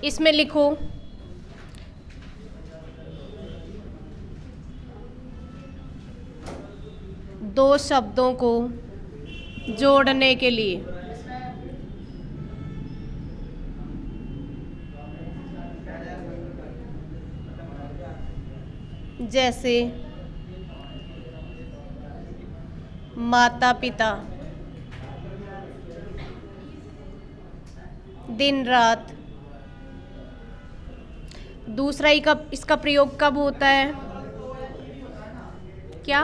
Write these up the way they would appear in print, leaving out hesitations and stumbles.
इसमें लिखो दो शब्दों को जोड़ने के लिए जैसे माता पिता, दिन रात। दूसरा ही कब इसका प्रयोग कब होता है? क्या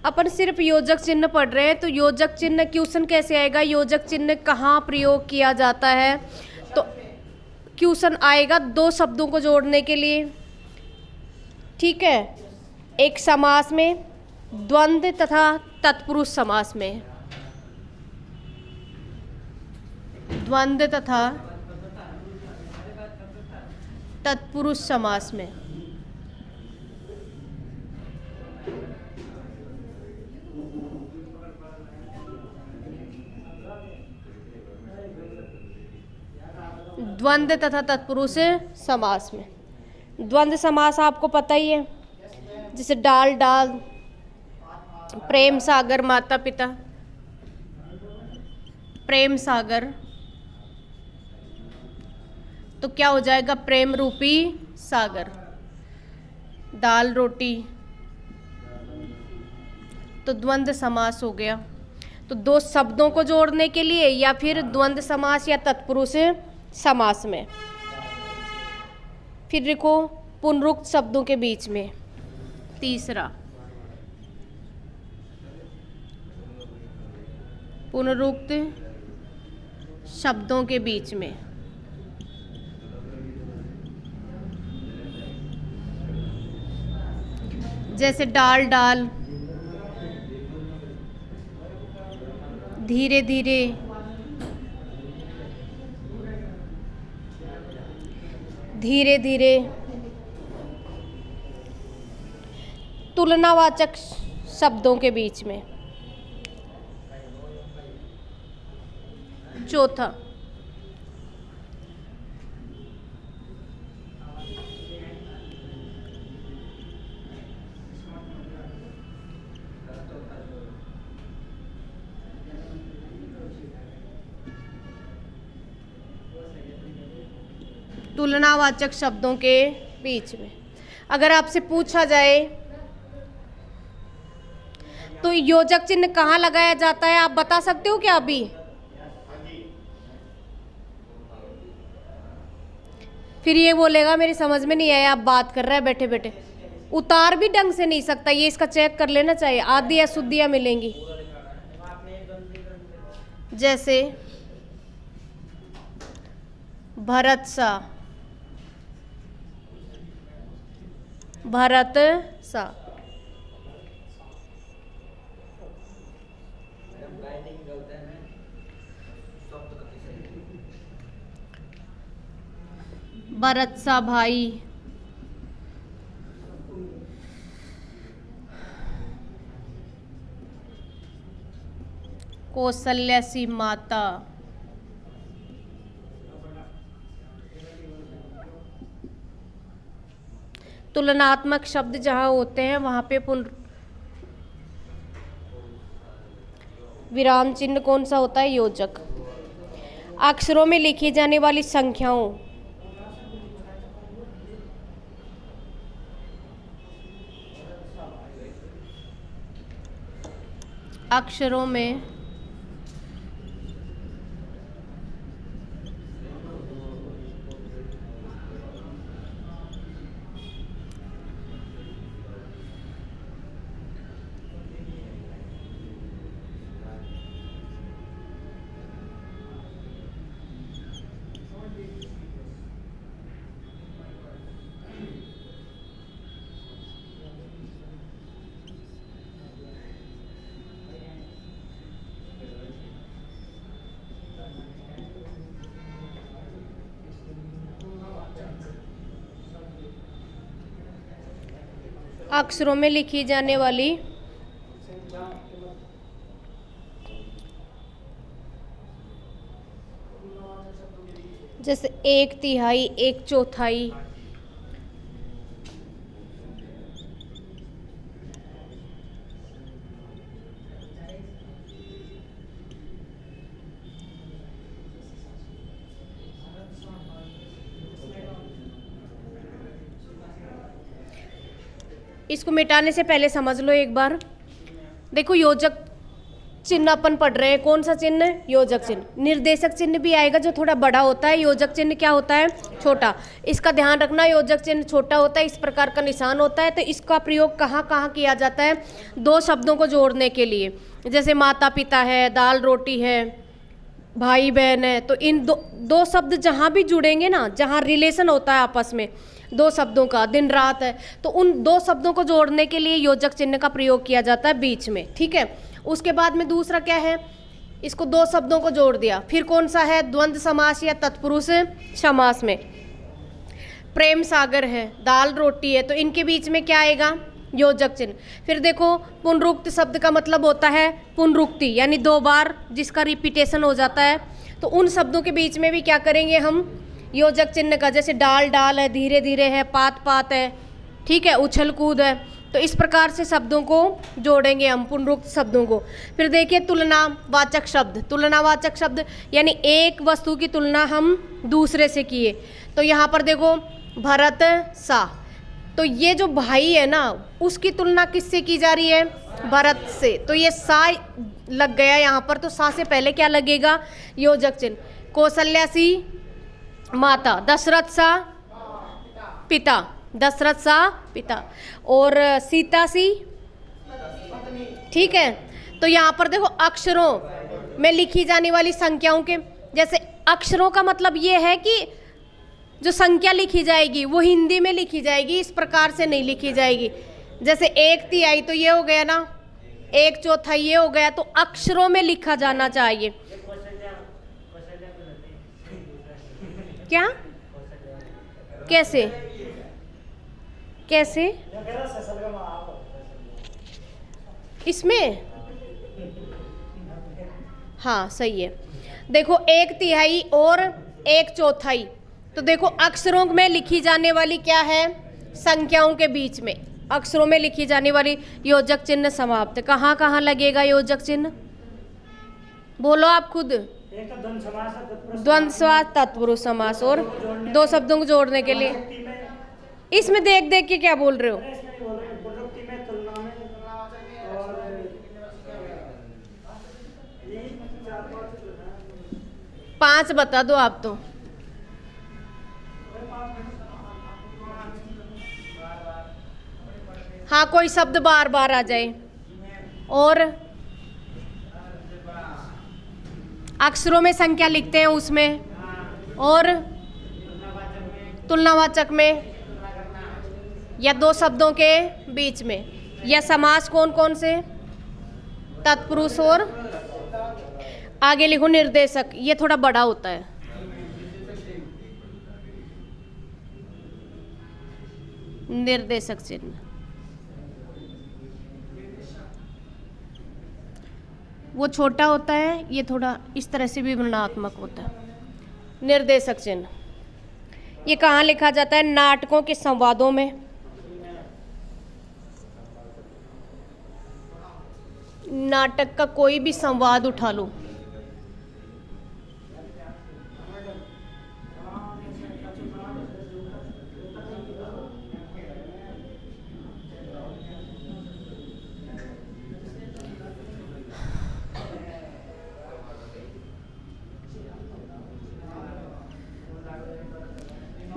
अपन सिर्फ योजक चिन्ह पढ़ रहे हैं, तो योजक चिन्ह क्वेश्चन कैसे आएगा, योजक चिन्ह कहाँ प्रयोग किया जाता है? तो क्वेश्चन आएगा दो शब्दों को जोड़ने के लिए, ठीक है। एक समास में, द्वंद्व तथा तत्पुरुष समास में। द्वंद्व तथा तत्पुरुष समास में। द्वंद्व तथा तत्पुरुष समास में। द्वंद्व समास आपको पता ही है, जैसे डाल डाल, प्रेम सागर माता पिता, प्रेम सागर, तो क्या हो जाएगा? प्रेम रूपी सागर। दाल रोटी, तो द्वंद्व समास हो गया। तो दो शब्दों को जोड़ने के लिए या फिर द्वंद्व समास या तत्पुरुष समास में। फिर देखो पुनरुक्त शब्दों के बीच में, तीसरा पुनरुक्त शब्दों के बीच में। जैसे डाल डाल, धीरे धीरे, धीरे धीरे। तुलनावाचक शब्दों के बीच में। चौथा तुलनावाचक शब्दों के बीच में। अगर आपसे पूछा जाए तो योजक चिन्ह कहाँ लगाया जाता है, आप बता सकते हो क्या अभी? फिर ये बोलेगा मेरी समझ में नहीं आया, आप बात कर रहे हैं बैठे बैठे। उतार भी ढंग से नहीं सकता, ये इसका चेक कर लेना चाहिए, आदि अशुद्धियां मिलेंगी। जैसे भरत सा, भरत सा। भरत सा भाई, कौशल्या सी माता, तुलनात्मक शब्द जहां होते हैं वहां पे विराम चिन्ह कौन सा होता है? योजक। अक्षरों में लिखी जाने वाली संख्याओं, अक्षरों में अक्षरों में लिखी जाने वाली जैसे एक तिहाई, एक चौथाई। इसको मिटाने से पहले समझ लो एक बार। देखो योजक चिन्ह अपन पढ़ रहे हैं, कौन सा चिन्ह? योजक चिन्ह। निर्देशक चिन्ह भी आएगा जो थोड़ा बड़ा होता है, योजक चिन्ह क्या होता है? छोटा। इसका ध्यान रखना, योजक चिन्ह छोटा होता है, इस प्रकार का निशान होता है। तो इसका प्रयोग कहाँ कहाँ किया जाता है? दो शब्दों को जोड़ने के लिए। जैसे माता पिता है, दाल रोटी है, भाई बहन है, तो इन दो शब्द जहाँ भी जुड़ेंगे ना, जहाँ रिलेशन होता है आपस में दो शब्दों का, दिन रात है, तो उन दो शब्दों को जोड़ने के लिए योजक चिन्ह का प्रयोग किया जाता है बीच में, ठीक है। उसके बाद में दूसरा क्या है? इसको दो शब्दों को जोड़ दिया। फिर कौन सा है? द्वंद्व समास या तत्पुरुष समास में प्रेम सागर है, दाल रोटी है, तो इनके बीच में क्या आएगा? योजक चिन्ह। फिर देखो पुनरुक्त शब्द का मतलब होता है पुनरुक्ति, यानी दो बार जिसका रिपीटेशन हो जाता है, तो उन शब्दों के बीच में भी क्या करेंगे हम? योजक चिन्ह का। जैसे डाल डाल है, धीरे धीरे है, पात पात है, ठीक है, उछल कूद है, तो इस प्रकार से शब्दों को जोड़ेंगे हम, पुनरुक्त शब्दों को। फिर देखिए तुलनावाचक शब्द। तुलनावाचक शब्द यानी एक वस्तु की तुलना हम दूसरे से किए। तो यहाँ पर देखो भरत सा, तो ये जो भाई है ना, उसकी तुलना किससे की जा रही है? भरत से। तो ये सा लग गया यहाँ पर, तो सा से पहले क्या लगेगा? योजक चिन्ह। कौशल्या सी माता, दशरथ सा पिता, दशरथ सा पिता, और सीता सी, ठीक है। तो यहाँ पर देखो अक्षरों में लिखी जाने वाली संख्याओं के, जैसे अक्षरों का मतलब ये है कि जो संख्या लिखी जाएगी वो हिंदी में लिखी जाएगी, इस प्रकार से नहीं लिखी जाएगी। जैसे एक तिहाई तो ये हो गया ना, एक चौथाई ये हो गया, तो अक्षरों में लिखा जाना चाहिए। क्या? कैसे? कैसे? इसमें हाँ सही है। देखो एक तिहाई और एक चौथाई, तो देखो अक्षरों में लिखी जाने वाली क्या है? संख्याओं के बीच में अक्षरों में लिखी जाने वाली योजक चिन्ह समाप्त। कहाँ कहाँ लगेगा योजक चिन्ह? बोलो आप खुद। द्वंद्व समास, तत्पुरुष समास, और दो शब्दों को जोड़ने के लिए। इसमें देख देख के क्या बोल रहे हो? पांच बता दो आप तो। हाँ, कोई शब्द बार बार आ जाए, और अक्षरों में संख्या लिखते हैं उसमें, और तुलनावाचक में, या दो शब्दों के बीच में, या समास कौन कौन से? तत्पुरुष, और आगे लिखो निर्देशक, ये थोड़ा बड़ा होता है। निर्देशक चिन्ह वो छोटा होता है, ये थोड़ा इस तरह से भी वर्णनात्मक होता है। निर्देशक चिन्ह ये कहाँ लिखा जाता है? नाटकों के संवादों में। नाटक का कोई भी संवाद उठा लो,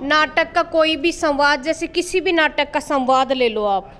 नाटक का कोई भी संवाद, जैसे किसी भी नाटक का संवाद ले लो आप,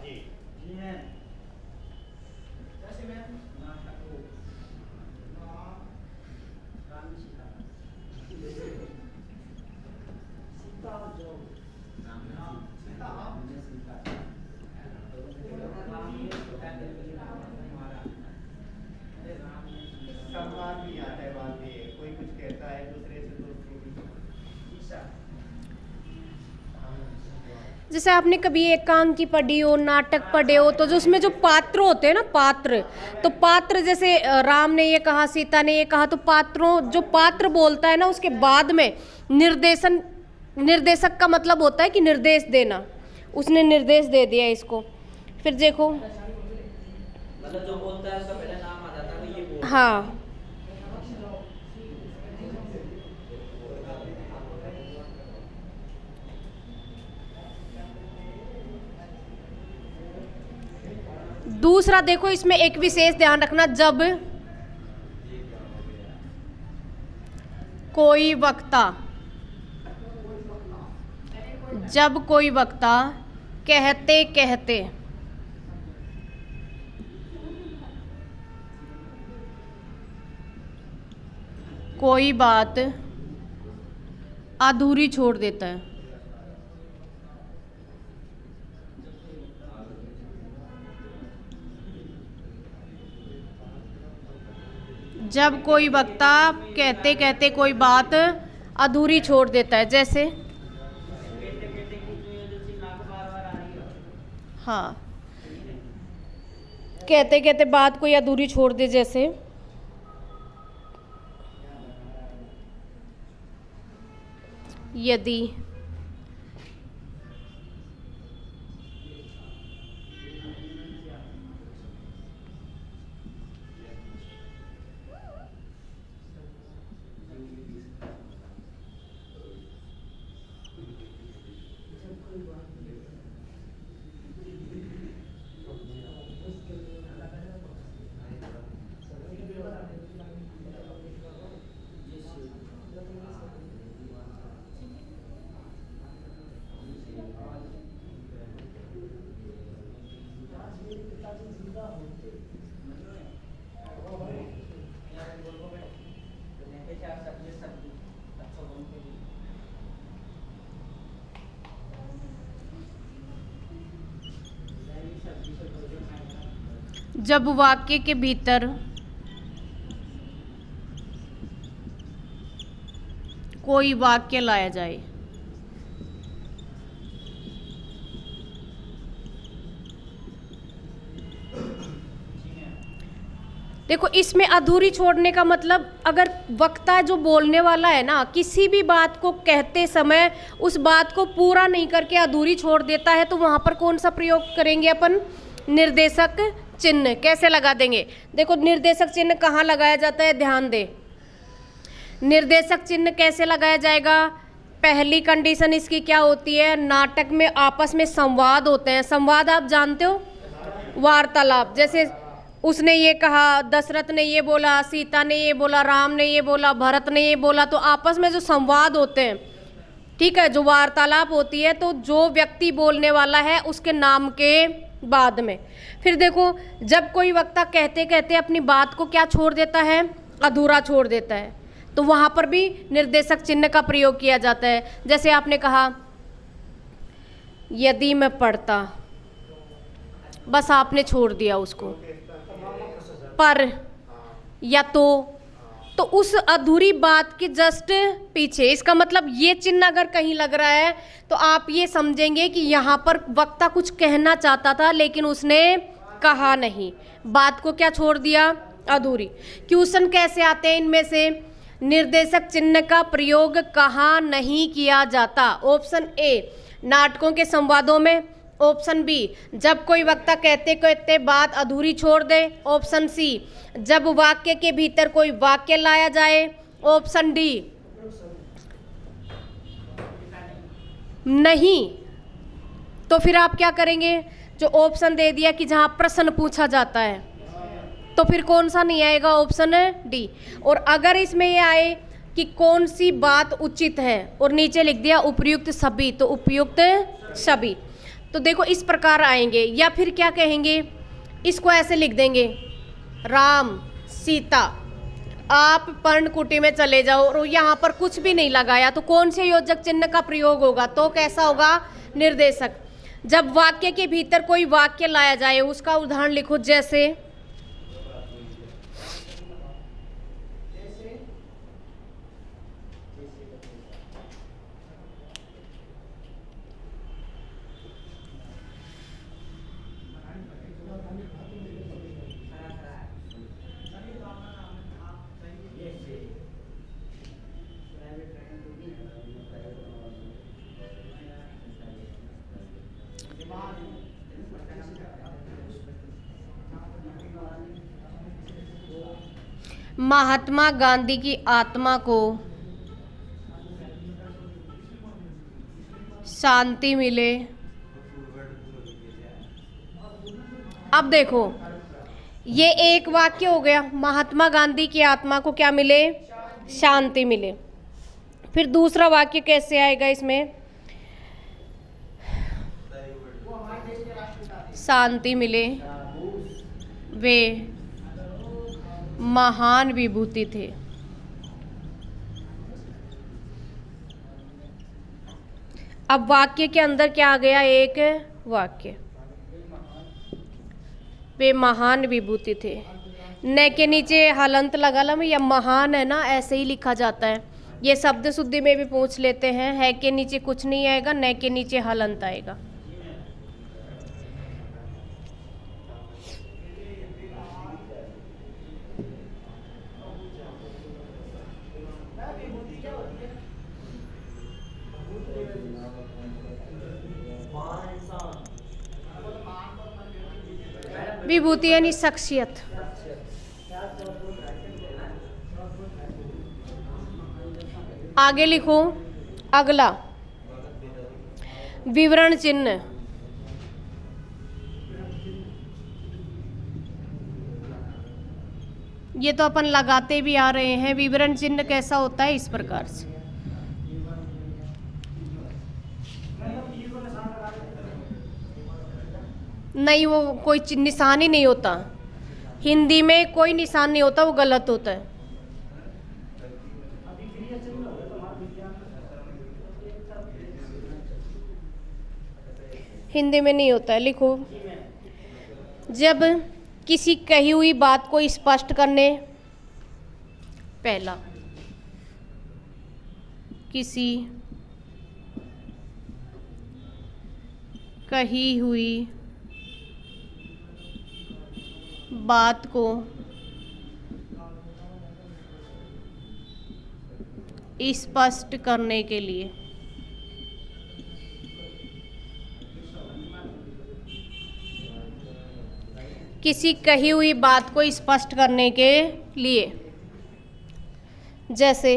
जैसे आपने कभी एकांकी पढ़ी हो, नाटक पढ़े हो, तो जो उसमें जो पात्र होते हैं ना, पात्र, तो पात्र जैसे राम ने ये कहा, सीता ने ये कहा, तो पात्रों जो पात्र बोलता है ना, उसके बाद में निर्देशन, निर्देशक का मतलब होता है कि निर्देश देना, उसने निर्देश दे दिया इसको। फिर देखो, मतलब जो बोलता है उसका पहले नाम आ जाता है, ये बोल। हाँ, दूसरा देखो, इसमें एक विशेष ध्यान रखना, कोई वक्ता जब कोई वक्ता कहते कहते कोई बात अधूरी छोड़ देता है, जब कोई वक्ता कहते कहते कोई बात अधूरी छोड़ देता है, जैसे हाँ, कहते कहते बात कोई अधूरी छोड़ दे, जैसे यदि जब वाक्य के भीतर कोई वाक्य लाया जाए, देखो इसमें अधूरी छोड़ने का मतलब, अगर वक्ता जो बोलने वाला है ना, किसी भी बात को कहते समय उस बात को पूरा नहीं करके अधूरी छोड़ देता है, तो वहां पर कौन सा प्रयोग करेंगे अपन? निर्देशक चिन्ह। कैसे लगा देंगे? देखो निर्देशक चिन्ह कहाँ लगाया जाता है, ध्यान दे। निर्देशक चिन्ह कैसे लगाया जाएगा? पहली कंडीशन इसकी क्या होती है? नाटक में आपस में संवाद होते हैं। संवाद आप जानते हो, वार्तालाप। जैसे उसने ये कहा, दशरथ ने ये बोला, सीता ने ये बोला, राम ने ये बोला, भरत ने ये बोला, तो आपस में जो संवाद होते हैं, ठीक है, जो वार्तालाप होती है, तो जो व्यक्ति बोलने वाला है उसके नाम के बाद में। फिर देखो, जब कोई वक्ता कहते कहते अपनी बात को क्या छोड़ देता है? अधूरा छोड़ देता है, तो वहां पर भी निर्देशक चिन्ह का प्रयोग किया जाता है। जैसे आपने कहा, यदि मैं पढ़ता, बस आपने छोड़ दिया उसको, पर या तो उस अधूरी बात के जस्ट पीछे, इसका मतलब ये चिन्ह अगर कहीं लग रहा है तो आप ये समझेंगे कि यहाँ पर वक्ता कुछ कहना चाहता था लेकिन उसने कहा नहीं, बात को क्या छोड़ दिया? अधूरी। क्वेश्चन कैसे आते हैं इनमें से? निर्देशक चिन्ह का प्रयोग कहाँ नहीं किया जाता? ऑप्शन ए, नाटकों के संवादों में। ऑप्शन बी, जब कोई वक्ता कहते कहते बात अधूरी छोड़ दे। ऑप्शन सी, जब वाक्य के भीतर कोई वाक्य लाया जाए। ऑप्शन डी, नहीं। तो फिर आप क्या करेंगे? जो ऑप्शन दे दिया कि जहां प्रश्न पूछा जाता है, तो फिर कौन सा नहीं आएगा? Option D. और अगर इसमें ये आए कि कौन सी बात उचित है और नीचे लिख दिया उपयुक्त सभी, तो उपयुक्त सभी, तो देखो इस प्रकार आएंगे। या फिर क्या कहेंगे, इसको ऐसे लिख देंगे, राम सीता आप पर्णकुटी में चले जाओ, और यहाँ पर कुछ भी नहीं लगाया, तो कौन से योजक चिन्ह का प्रयोग होगा? तो कैसा होगा? निर्देशक। जब वाक्य के भीतर कोई वाक्य लाया जाए, उसका उदाहरण लिखो। जैसे महात्मा गांधी की आत्मा को शांति मिले। अब देखो, ये एक वाक्य हो गया, महात्मा गांधी की आत्मा को क्या मिले? शांति मिले। फिर दूसरा वाक्य कैसे आएगा इसमें? शांति मिले, वे महान विभूति थे। अब वाक्य के अंदर क्या आ गया? एक वाक्य, वे महान विभूति थे। न के नीचे हलंत लगा ला या महान है ना, ऐसे ही लिखा जाता है। ये शब्द शुद्धि में भी पूछ लेते हैं, है के नीचे कुछ नहीं आएगा, न के नीचे हलंत आएगा। विभूति यानी शख्सियत। आगे लिखो अगला विवरण चिन्ह। ये तो अपन लगाते भी आ रहे हैं। विवरण चिन्ह कैसा होता है? इस प्रकार से। नहीं, वो कोई निशान ही नहीं होता। हिंदी में कोई निशान नहीं होता, वो गलत होता है। हिंदी में नहीं होता है। लिखो, जब किसी कही हुई बात को स्पष्ट करने, पहला, किसी कही हुई बात को स्पष्ट करने के लिए किसी कही हुई बात को स्पष्ट करने के लिए, जैसे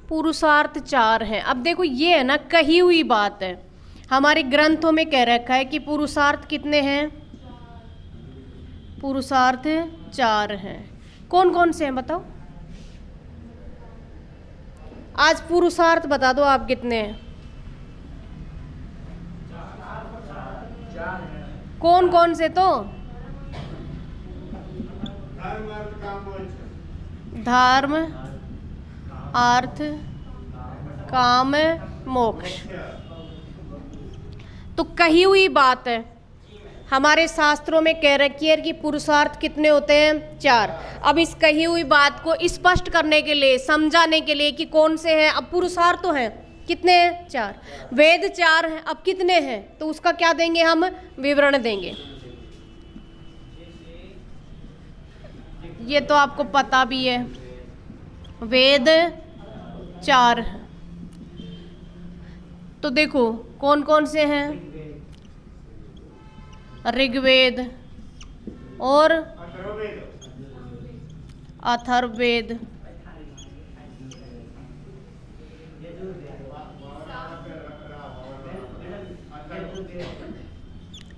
पुरुषार्थ 4 हैं। अब देखो, ये है ना कही हुई बात है। हमारे ग्रंथों में कह रखा है कि पुरुषार्थ कितने हैं? पुरुषार्थ 4 हैं। कौन कौन से हैं बताओ? आज पुरुषार्थ बता दो आप कितने हैं? कौन कौन से? तो धर्म, अर्थ, काम, मोक्ष। तो कही हुई बात है। हमारे शास्त्रों में कह रखी है कि पुरुषार्थ कितने होते हैं? 4। अब इस कही हुई बात को स्पष्ट करने के लिए, समझाने के लिए कि कौन से हैं। अब पुरुषार्थ तो हैं, कितने हैं? 4। वेद 4 हैं, अब कितने हैं? तो उसका क्या देंगे हम? विवरण देंगे। ये तो आपको पता भी है, वेद 4 हैं। तो देखो कौन कौन से हैं? ऋग्वेद और अथर्ववेद,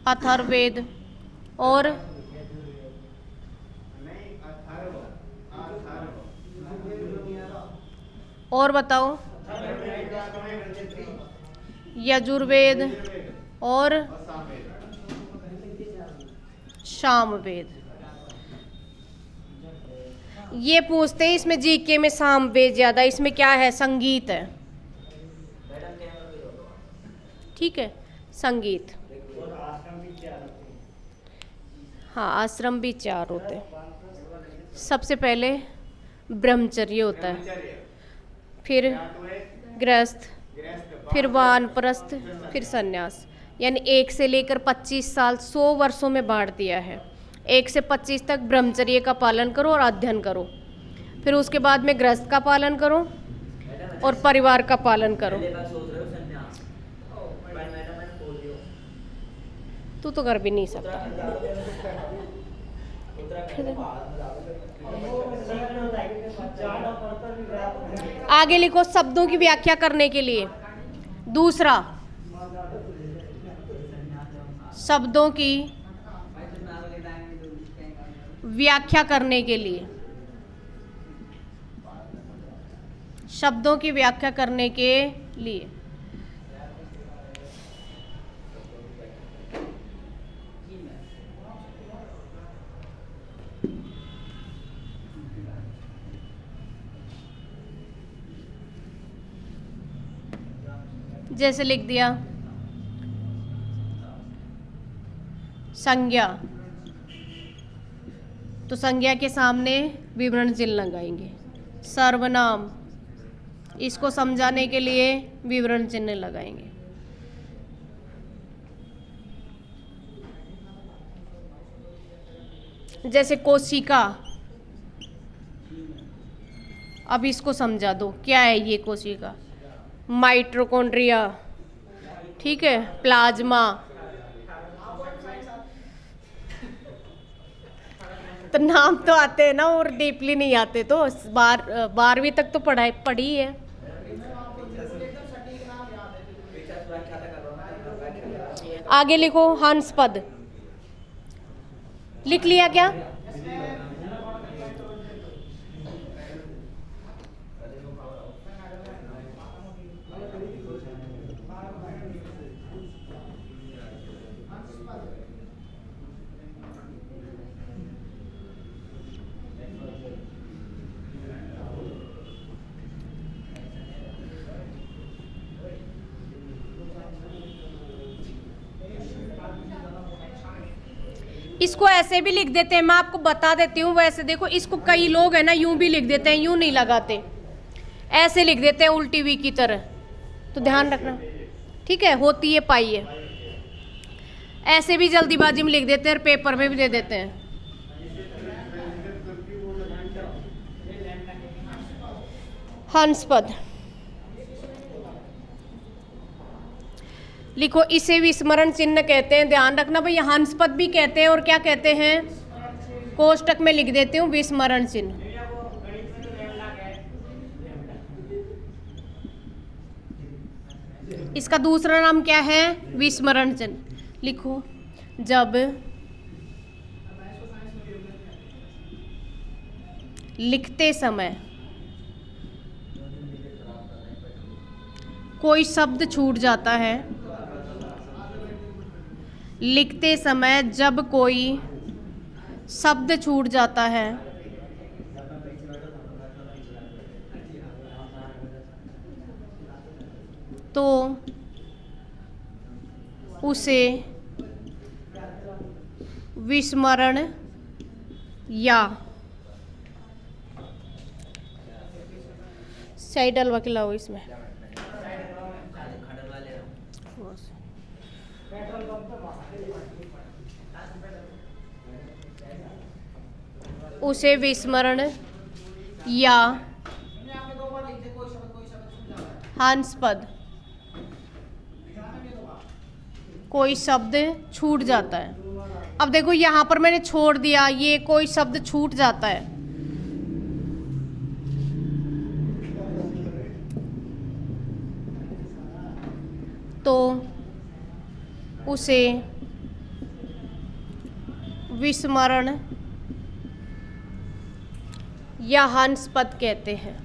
अथर्ववेद और बताओ, यजुर्वेद और सामवेद। ये पूछते हैं इसमें जीके में सामवेद ज्यादा, इसमें क्या है? संगीत है। ठीक है, संगीत। हाँ, आश्रम भी 4 होते हैं। सबसे पहले ब्रह्मचर्य होता है, फिर गृहस्थ, फिर वानप्रस्थ, फिर सन्यास। यानी 1 से लेकर 25 साल, 100 वर्षों में बांट दिया है। 1 से 25 तक ब्रह्मचर्य का पालन करो और अध्ययन करो। फिर उसके बाद में गृहस्थ का पालन करो, और परिवार का पालन करो। पहले बार सोच रहे हो संन्यास। पर मैडम मैंने बोल दिया तू तो कर भी नहीं सकता। उत्तराखंड जा रहे हो। उत्तराखंड आगे लिखो शब्दों की व्याख्या करने के लिए। दूसरा, शब्दों की व्याख्या करने के लिए, शब्दों की व्याख्या करने के लिए। जैसे लिख दिया संज्ञा, तो संज्ञा के सामने विवरण चिन्ह लगाएंगे। सर्वनाम, इसको समझाने के लिए विवरण चिन्ह लगाएंगे। जैसे कोशिका, अब इसको समझा दो क्या है ये कोशिका। माइटोकॉन्ड्रिया, ठीक है, प्लाज्मा। तो नाम तो आते हैं ना, और डीपली नहीं आते। तो 12वीं तक तो पढ़ी है। आगे लिखो हंसपद। लिख लिया क्या? इसको ऐसे भी लिख देते हैं, मैं आपको बता देती हूँ। वैसे देखो, इसको कई लोग है ना यूं भी लिख देते हैं, यूं नहीं लगाते, ऐसे लिख देते हैं उल्टी वी की तरह। तो ध्यान रखना, ठीक है, होती है पाई है। ऐसे भी जल्दीबाजी में लिख देते हैं और पेपर में भी दे देते हैं। हंसपद लिखो, इसे विस्मरण चिन्ह कहते हैं। ध्यान रखना भाई, हंसपद भी कहते हैं और क्या कहते हैं, कोष्टक में लिख देती हूँ विस्मरण चिन्ह। इसका दूसरा नाम क्या है? विस्मरण चिन्ह। लिखो, जब लिखते समय कोई शब्द छूट जाता है, लिखते समय जब कोई शब्द छूट जाता है तो उसे विस्मरण या सही डलवा के लाओ इसमें। उसे विस्मरण या हंसपद, कोई शब्द छूट जाता है। अब देखो यहाँ पर मैंने छोड़ दिया, ये कोई शब्द छूट जाता है, तो उसे विस्मरण या हंसपद कहते हैं।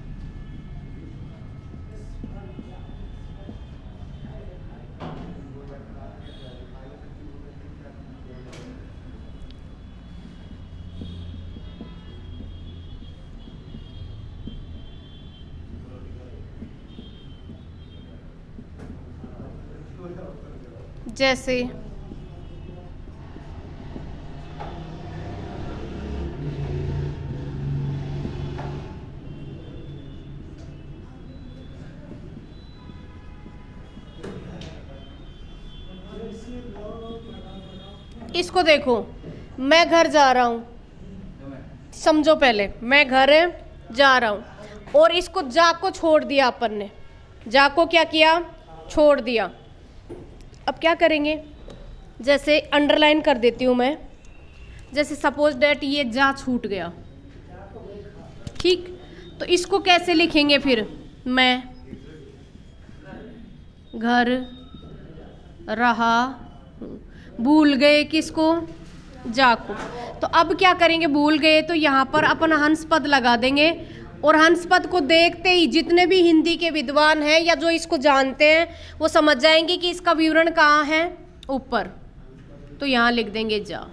जैसे इसको देखो, मैं घर जा रहा हूँ, समझो पहले, मैं घर जा रहा हूँ और इसको जा को छोड़ दिया अपन ने, जा को क्या किया, छोड़ दिया। अब क्या करेंगे, जैसे अंडरलाइन कर देती हूँ मैं, जैसे सपोज डेट ये जा छूट गया, ठीक, तो इसको कैसे लिखेंगे फिर, मैं घर रहा, भूल गए किसको, जा को। तो अब क्या करेंगे, भूल गए तो यहाँ पर अपन हंस पद लगा देंगे, और हंस पद को देखते ही जितने भी हिंदी के विद्वान हैं या जो इसको जानते हैं वो समझ जाएंगे कि इसका विवरण कहाँ है, ऊपर। तो यहाँ लिख देंगे जा,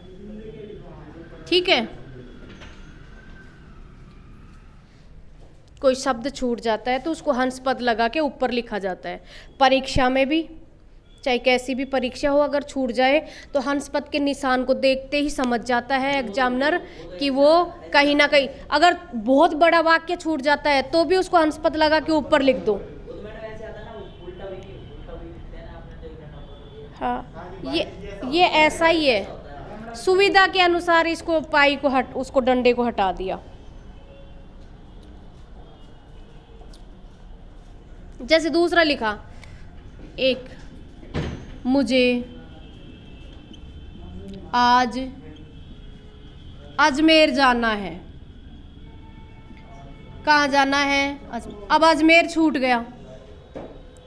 ठीक है। कोई शब्द छूट जाता है तो उसको हंस पद लगा के ऊपर लिखा जाता है। परीक्षा में भी, चाहे कैसी भी परीक्षा हो, अगर छूट जाए तो हंस पद के निशान को देखते ही समझ जाता है एग्जामिनर कि वो कहीं ना कहीं, अगर बहुत बड़ा वाक्य छूट जाता है तो भी उसको हंस पद लगा के ऊपर लिख दो। हाँ, ये ऐसा ही है, सुविधा के अनुसार इसको पाई को उसको डंडे को हटा दिया। जैसे दूसरा लिखा, एक, मुझे आज अजमेर जाना है, कहाँ जाना है, अब अजमेर छूट गया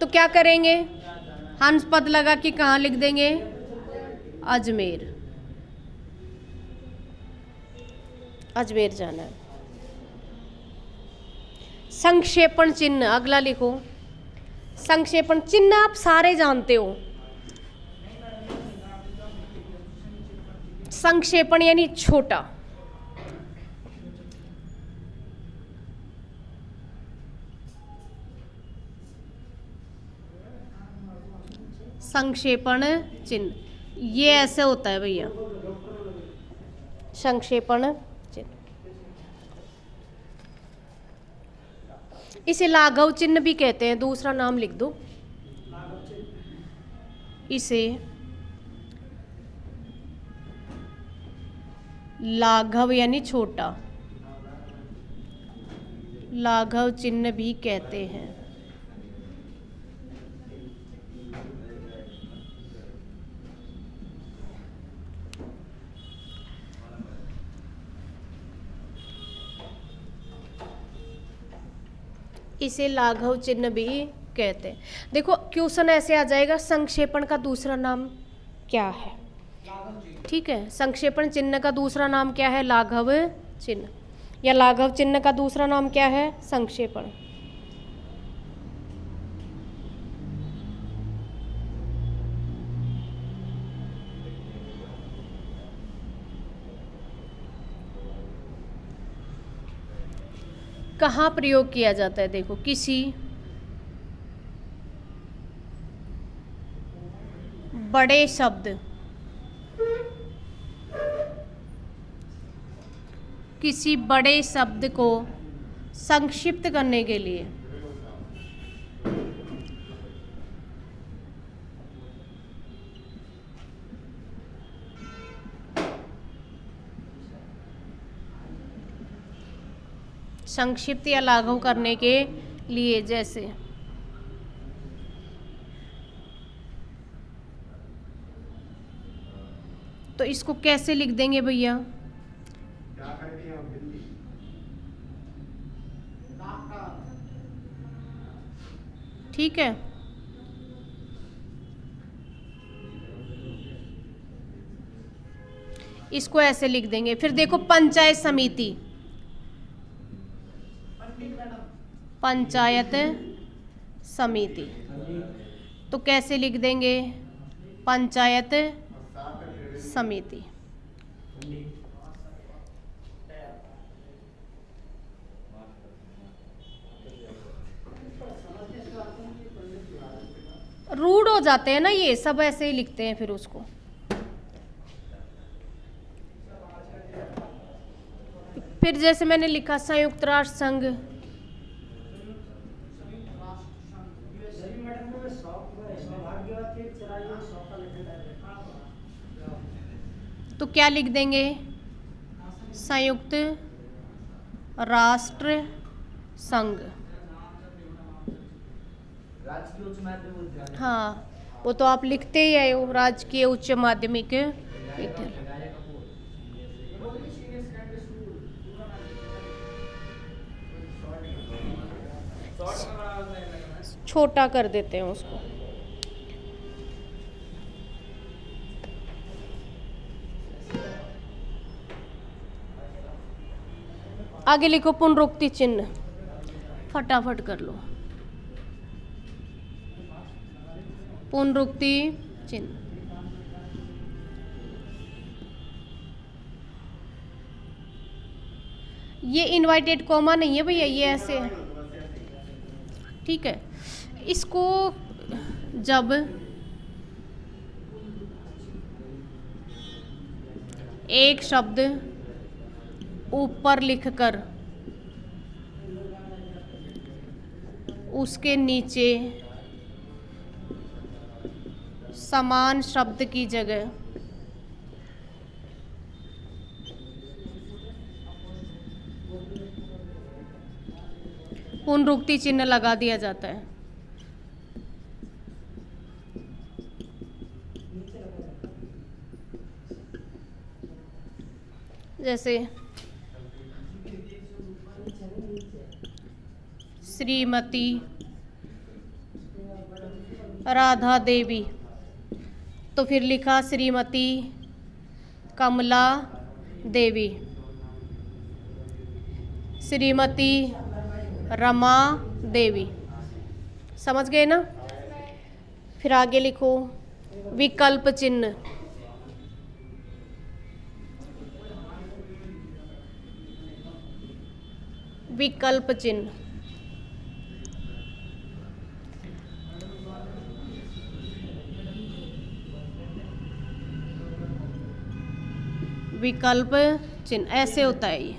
तो क्या करेंगे, हंस पद लगा के कहाँ लिख देंगे, अजमेर, अजमेर जाना है। संक्षेपण चिन्ह, अगला लिखो, संक्षेपण चिन्ह आप सारे जानते हो। संक्षेपण यानी छोटा, संक्षेपण चिन्ह ये ऐसे होता है भैया, संक्षेपण चिन्ह। इसे लाघव चिन्ह भी कहते हैं, दूसरा नाम लिख दो इसे, लाघव यानी छोटा, लाघव चिन्ह भी कहते हैं। इसे लाघव चिन्ह भी कहते हैं। देखो क्वेश्चन ऐसे आ जाएगा, संक्षेपण का दूसरा नाम क्या है, ठीक है, संक्षेपण चिन्ह का दूसरा नाम क्या है, लाघव चिन्ह, या लाघव चिन्ह का दूसरा नाम क्या है, संक्षेपण। कहाँ प्रयोग किया जाता है, देखो, किसी बड़े शब्द, किसी बड़े शब्द को संक्षिप्त करने के लिए, संक्षिप्त या लाघव करने के लिए, जैसे तो इसको कैसे लिख देंगे भैया, ठीक है, इसको ऐसे लिख देंगे। फिर देखो पंचायत समिति, पंचायत समिति, तो कैसे लिख देंगे, पंचायत समिति। रूड हो जाते हैं ना ये सब, ऐसे ही लिखते हैं फिर उसको। फिर जैसे मैंने लिखा संयुक्त राष्ट्र संघ, तो क्या लिख देंगे, संयुक्त राष्ट्र संघ। राजकीय उच्च माध्यमिक विद्यालय। हाँ, वो तो आप लिखते ही आए हो, राजकीय उच्च माध्यमिक विद्यालय। छोटा कर देते हैं उसको। आगे लिखो पुनरुक्ति चिन्ह, फटाफट कर लो। पुनरुक्ति चिन्ह, ये इनवर्टेड कॉमा नहीं है भैया, ये ऐसे है, ठीक है। इसको जब एक शब्द ऊपर लिखकर उसके नीचे समान शब्द की जगह पुनरुक्ति चिन्ह लगा दिया जाता है। जैसे श्रीमती राधा देवी, तो फिर लिखा श्रीमती कमला देवी, श्रीमती रमा देवी। समझ गए ना? फिर आगे लिखो विकल्प चिन्ह, विकल्प चिन्ह, विकल्प चिन्ह ऐसे होता है ये।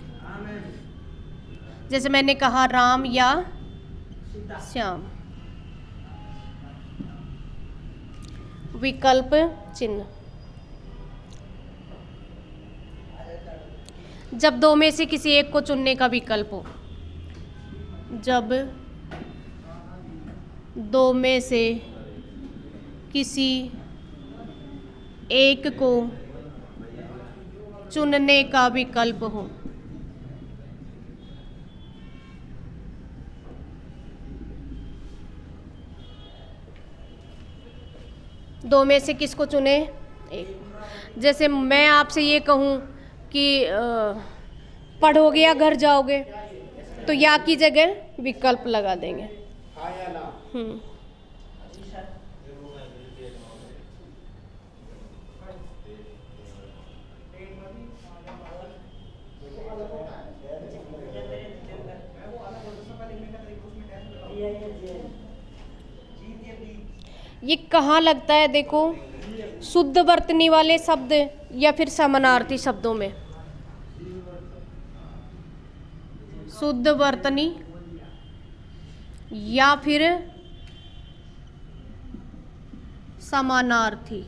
जैसे मैंने कहा राम या श्याम, विकल्प चिन्ह। जब दो में से किसी एक को चुनने का विकल्प हो, जब दो में से किसी एक को चुनने का विकल्प हो, दो में से किसको चुने? एक। जैसे मैं आपसे ये कहूँ कि पढ़ोगे या घर जाओगे, तो या की जगह विकल्प लगा देंगे। ये कहाँ लगता है देखो, शुद्ध वर्तनी वाले शब्द या फिर समानार्थी शब्दों में। शुद्ध वर्तनी या फिर समानार्थी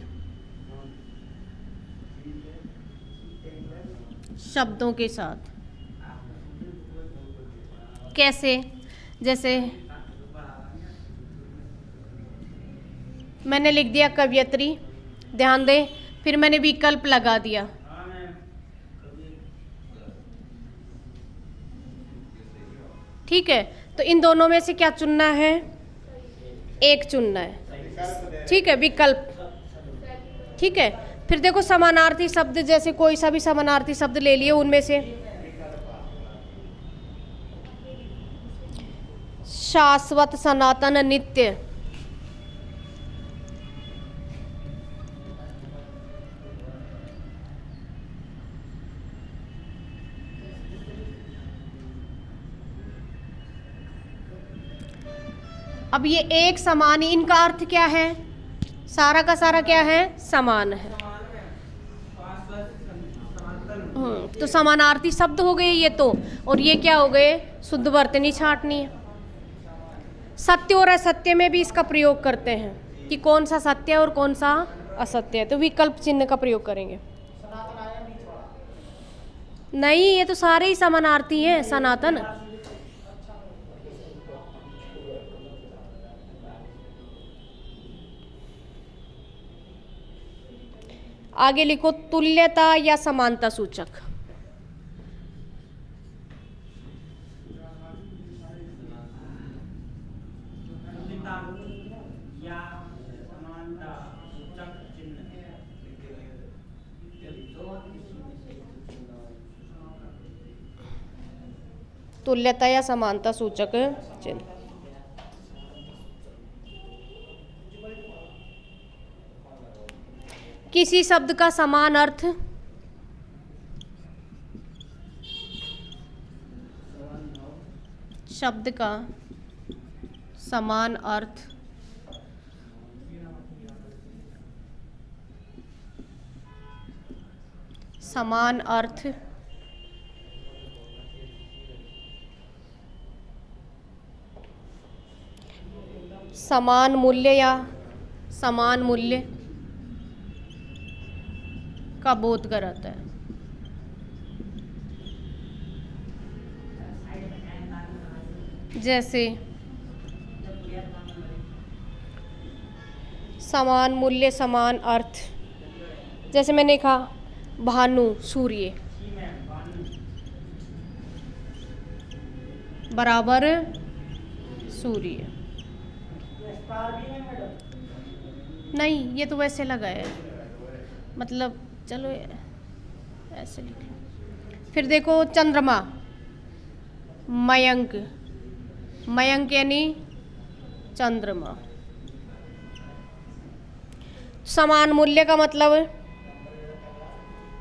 शब्दों के साथ। कैसे? जैसे मैंने लिख दिया कवयित्री, ध्यान दें, फिर मैंने विकल्प लगा दिया, ठीक है। तो इन दोनों में से क्या चुनना है? एक चुनना है, ठीक है, विकल्प, ठीक है। फिर देखो समानार्थी शब्द, जैसे कोई सा भी समानार्थी शब्द ले लिए, उनमें से शाश्वत, सनातन, नित्य, अब ये एक समान ही, इनका अर्थ क्या है? सारा का सारा क्या है? समान है। तो समानार्थी शब्द हो गए ये तो, और ये क्या हो गए? शुद्ध वर्तनी छांटनी है। सत्य और असत्य में भी इसका प्रयोग करते हैं कि कौन सा सत्य है और कौन सा असत्य है, तो विकल्प चिन्ह का प्रयोग करेंगे। नहीं, ये तो सारे ही समानार्थी हैं। सनातन, आगे लिखो तुल्यता या समानता सूचक। तुल्यता या समानता सूचक चिन्ह। तुल्यता या समानता सूचक चिन्ह। किसी शब्द का समान अर्थ शब्द का समान अर्थ समान अर्थ समान मूल्य या समान मूल्य का बोध कराता है। जैसे समान मूल्य समान अर्थ, जैसे मैंने कहा भानु सूर्य बराबर सूर्य। नहीं, ये तो वैसे लगा है, मतलब चलो ऐसे लिखें। फिर देखो चंद्रमा, मयंक, मयंक यानी चंद्रमा। समान मूल्य का मतलब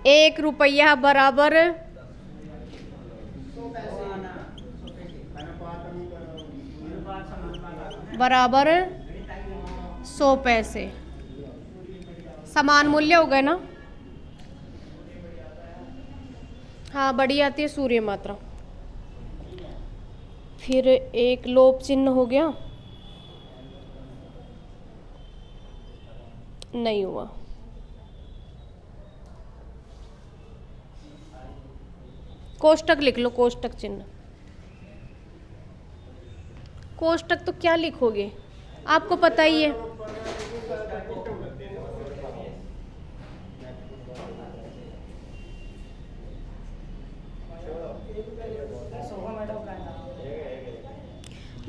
1 रुपया बराबर बराबर 100 पैसे। समान मूल्य हो गए ना। हाँ, बड़ी आती है सूर्य मात्रा। फिर एक लोप चिन्ह हो गया, नहीं हुआ। कोष्टक लिख लो, कोष्टक चिन्ह। कोष्टक तो क्या लिखोगे, आपको पता ही है।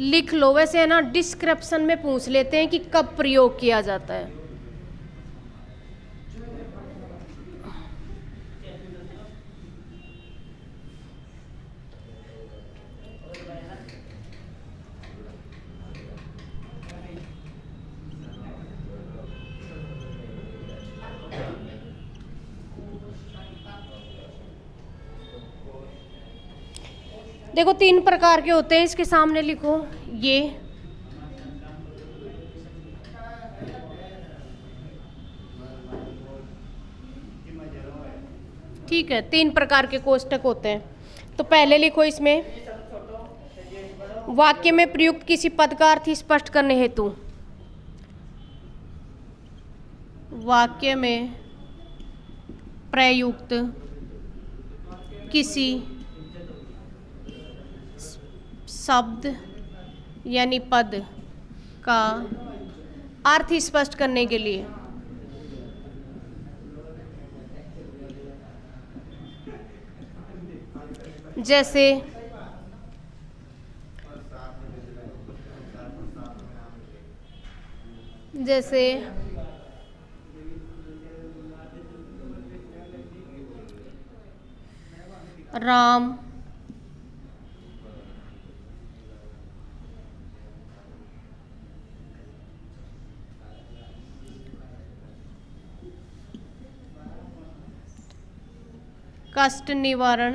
लिख लो, वैसे है ना, डिस्क्रिप्शन में पूछ लेते हैं कि कब प्रयोग किया जाता है। देखो 3 प्रकार के होते हैं, इसके सामने लिखो ये। ठीक है, 3 प्रकार के कोष्टक होते हैं। तो पहले लिखो इसमें वाक्य में प्रयुक्त किसी पद का अर्थ स्पष्ट करने हेतु। वाक्य में प्रयुक्त किसी शब्द यानी पद का अर्थ स्पष्ट करने के लिए जैसे जैसे राम, कष्ट निवारण,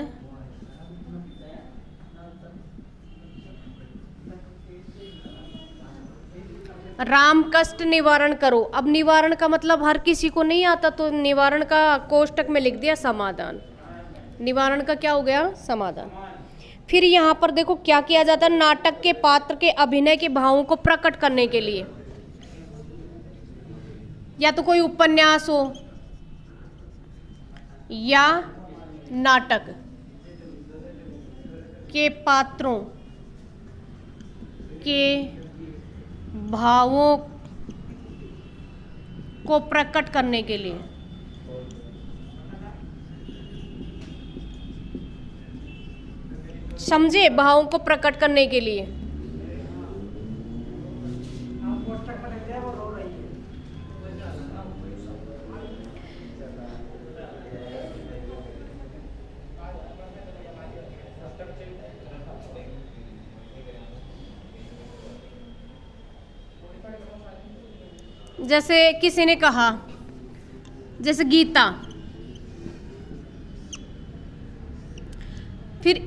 राम कष्ट निवारण करो। अब निवारण का मतलब हर किसी को नहीं आता, तो निवारण का कोष्टक में लिख दिया समाधान। निवारण का क्या हो गया, समाधान। फिर यहाँ पर देखो क्या किया जाता है, नाटक के पात्र के अभिनय के भावों को प्रकट करने के लिए, या तो कोई उपन्यास हो या नाटक के पात्रों के भावों को प्रकट करने के लिए समझे, भावों को प्रकट करने के लिए। जैसे किसी ने कहा, जैसे गीता, फिर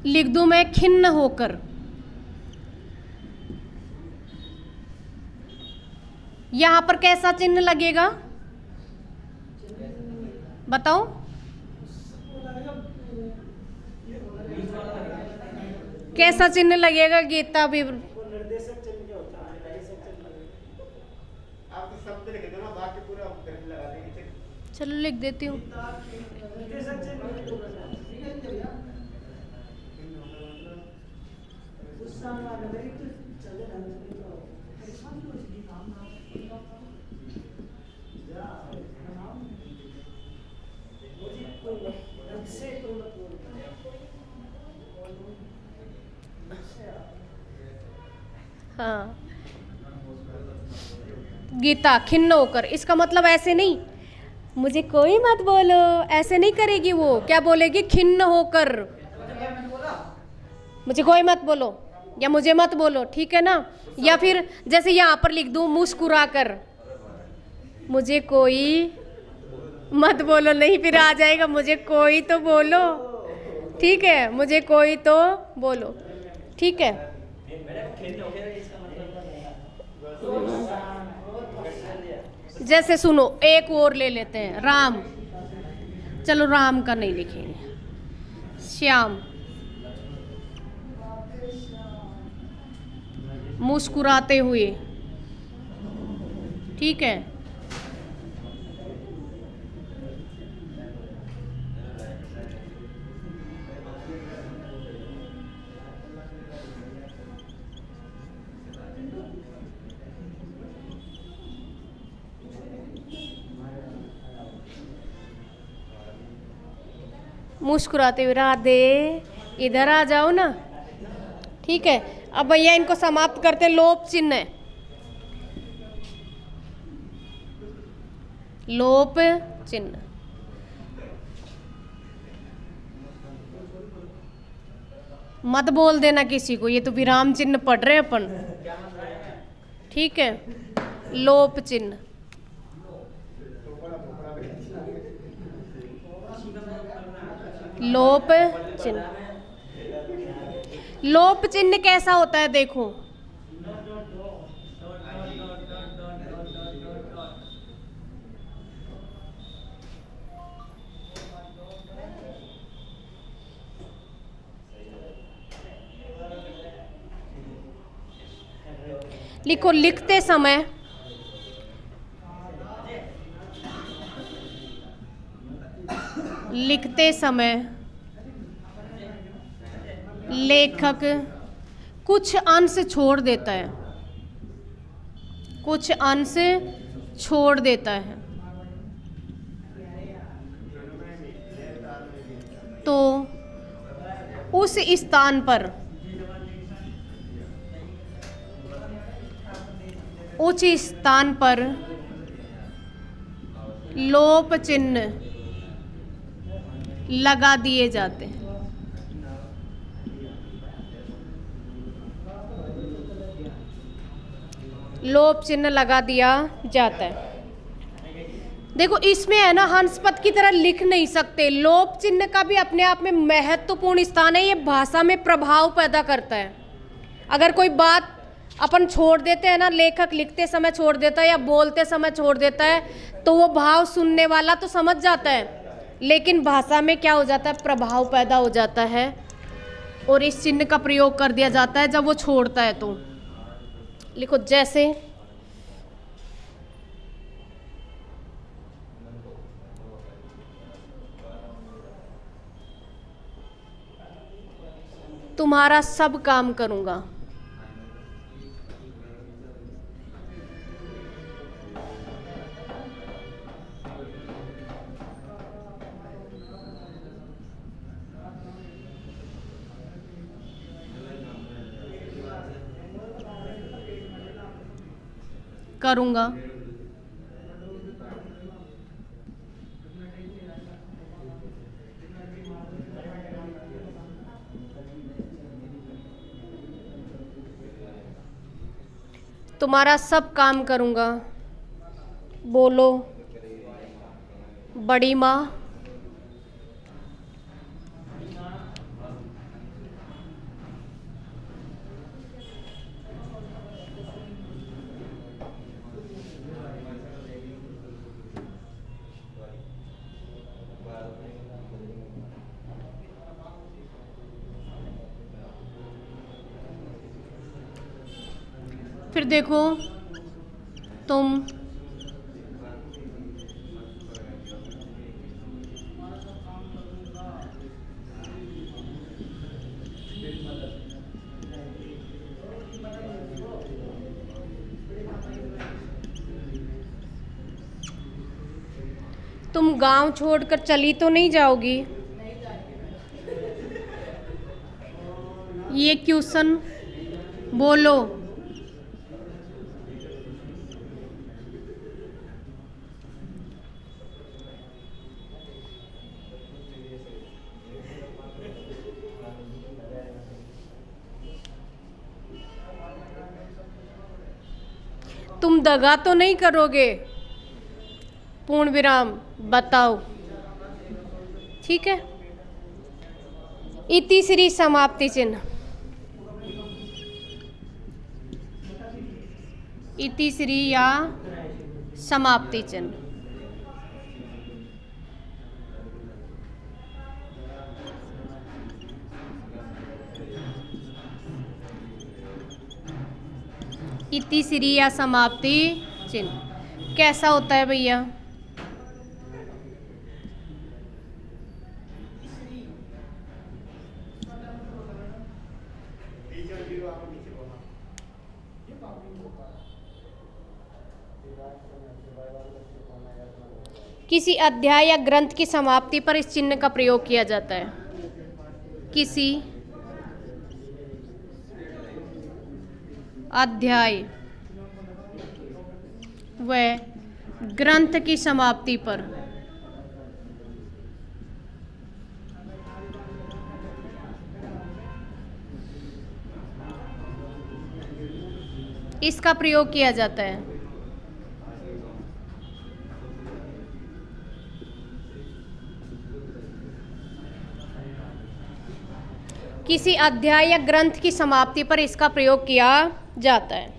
लिख दूं मैं खिन्न होकर, यहां पर कैसा चिन्ह लगेगा बताओ? कैसा चिन्ह लगेगा गीता भी? चलो लिख देती हूँ। हाँ, गीता खिन्न होकर, इसका मतलब ऐसे नहीं मुझे कोई मत बोलो, ऐसे नहीं करेगी वो। क्या बोलेगी? खिन्न होकर, मुझे कोई मत बोलो या मुझे मत बोलो, ठीक है ना। या फिर जैसे यहाँ पर लिख दूं मुस्कुरा कर, मुझे कोई मत बोलो, नहीं फिर आ जाएगा मुझे कोई तो बोलो, ठीक है, मुझे कोई तो बोलो, ठीक है। जैसे सुनो, एक और ले लेते हैं, राम, चलो राम का नहीं लिखेंगे, श्याम, मुस्कुराते हुए, ठीक है। मुस्कुराते हुए, राधे इधर आ जाओ ना, ठीक है। अब भैया इनको समाप्त करते, लोप चिन्ह है, लोप चिन्ह। मत बोल देना किसी को, ये तो विराम चिन्ह पढ़ रहे हैं अपन, ठीक है। लोप चिन्ह, लोप चिन्ह। लोप चिन्ह कैसा होता है देखो, लिखो, लिखते समय लेखक कुछ अंश छोड़ देता है, कुछ अंश छोड़ देता है, तो उस स्थान पर उच्च स्थान पर लोप चिन्ह लगा दिए जाते हैं। लोप चिन्ह लगा दिया जाता है। देखो इसमें है ना, हंस पद की तरह लिख नहीं सकते। लोप चिन्ह का भी अपने आप में महत्वपूर्ण स्थान है, ये भाषा में प्रभाव पैदा करता है। अगर कोई बात अपन छोड़ देते हैं ना, लेखक लिखते समय छोड़ देता है या बोलते समय छोड़ देता है, तो वो भाव सुनने वाला तो समझ जाता है, लेकिन भाषा में क्या हो जाता है, प्रभाव पैदा हो जाता है, और इस चिन्ह का प्रयोग कर दिया जाता है जब वो छोड़ता है। तो लिखो, जैसे तुम्हारा सब काम करूंगा, करूँगा। तुम्हारा सब काम करूँगा। बोलो बड़ी माँ। फिर देखो तुम गांव छोड़कर चली तो नहीं जाओगी? ये क्वेश्चन बोलो। तुम दगा तो नहीं करोगे? पूर्ण विराम बताओ। ठीक है। इति श्री समाप्ति चिन्ह। इति श्री या समाप्ति चिन्ह। इति श्री या समाप्ति चिन्ह कैसा होता है भैया? किसी अध्याय या ग्रंथ की समाप्ति पर इस चिन्ह का प्रयोग किया जाता है। किसी अध्याय व ग्रंथ की समाप्ति पर इसका प्रयोग किया जाता है। किसी अध्याय या ग्रंथ की समाप्ति पर इसका प्रयोग किया जाता है।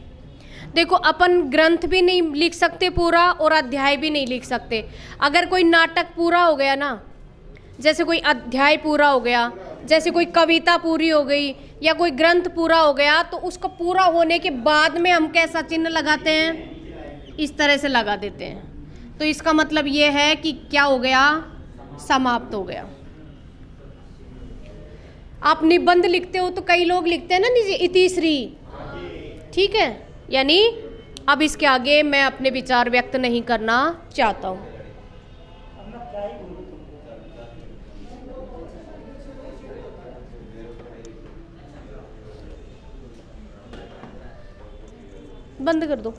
देखो अपन ग्रंथ भी नहीं लिख सकते पूरा और अध्याय भी नहीं लिख सकते। अगर कोई नाटक पूरा हो गया ना, जैसे कोई अध्याय पूरा हो गया, जैसे कोई कविता पूरी हो गई या कोई ग्रंथ पूरा हो गया, तो उसको पूरा होने के बाद में हम कैसा चिन्ह लगाते हैं? इस तरह से लगा देते हैं। तो इसका मतलब ये है कि क्या हो गया? समाप्त हो गया। आप निबंध लिखते हो तो कई लोग लिखते हैं ना इति श्री, ठीक है, यानी अब इसके आगे मैं अपने विचार व्यक्त नहीं करना चाहता हूँ। बंद कर दो।